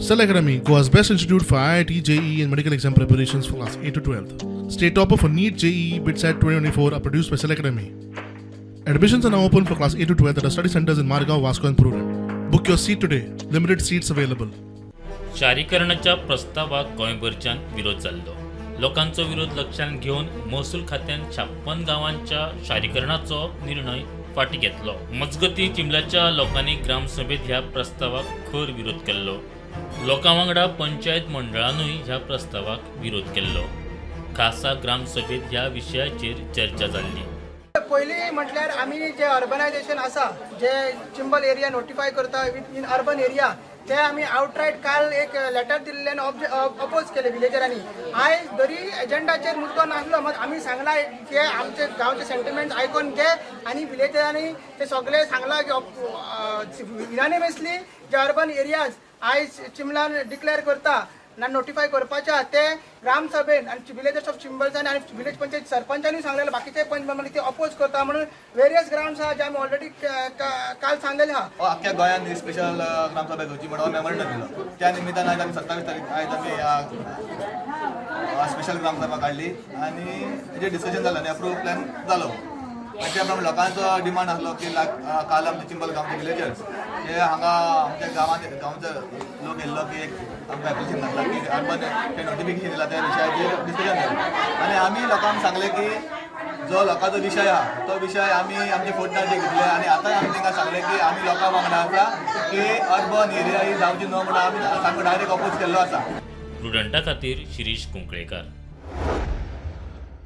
Cell Academy, Goa's best institute for IIT, JEE and medical exam preparations for class 8 to 12th. State topper for NEET, JEE, BITSAT 2024 are produced by Cell Academy. Admissions are now open for class 8 to 12th at our study centers in Margao, Vasco and Pururem. Book your seat today. Limited seats available. शारीकरणाच्या प्रस्तावाक गोंयभरच्यान विरोध जाल्लो. लोकांचो विरोध लक्षात घेवन महसूल खात्यान 56 गावांच्या शारीकरणाचो निर्णय फाटी घेतलो. मजगती चिंबल्याच्या लोकांनी ग्रामसभेत ह्या प्रस्तावाक खर विरोध केल्लो. लोकां वांगडा पंचायत मंडळानूय ह्या प्रस्तावाक विरोध केल्लो. खासा ग्रामसभेत ह्या विशयाचेर चर्चा जाल्ली. पयलीं म्हटल्यार आमी जे अर्बनायझेशन आसा जे चिंबल एरिया नोटिफाय करता इन अर्बन एरिया ते आमी आवटरायट काल एक लेटर दिल्ल्यान अपोज केले विलेजरांनी. आयज जरी एजेंडाचेर मुद्दो नासलो मात आमी सांगला की आमचे गांवचे सेंटिमेंट्स आयकून घे आनी विलेजरांनी ते सगळे सांगला की युनानिमसली जे अर्बन एरियाज आयज चिंबलान डिक्लेअर करता ना नोटिफाय करपाच्या ते ग्रामसभेन आनी विलेजर्स ऑफ चिंबल्सान आनी विलेज पंचायत सरपंचांनी सांगलेले बाकीचे पंच ते अपोज करता म्हणून वेरियस ग्राउंड्स आहा जे आमी ऑलरेडी काल सांगलेले आहा. अख्ख्या गोंयांत ही स्पेशल ग्रामसभा घेवची म्हणून मेमोरंडम दिलो. त्या निमित्तान आयज आमी 27 तारीख आयज आमी स्पेशल ग्रामसभा काडली आनी हेजेर डिस्कशन जालें आनी अप्रूव प्लॅन जालो. आनी त्या प्रमाणे लोकांचो डिमांड आसलो की काल आमचे चिंबल गांवचे विलेजर्स हे हांगा आमच्या गांवचे लोक येयल्लो की एक आमकां एप्लिकेशन घातला की अर्बन ते नोटिफिकेशन दिला त्या विशयाचेर डिस्कशन जालें आनी आमी लोकांक सांगलें की जो लोकांचो विशय आहा तो विशय आमी आमचे फुडनाटे घेतले आनी आतां आमी तांकां सांगलें की आमी लोकां वांगडा आसा की अर्बन एरिया ही जावची न्हू म्हणून आमी तांकां डायरेक्ट अपोज केल्लो आसा. प्रुडंटा खातीर शिरीश कुंकळेकार.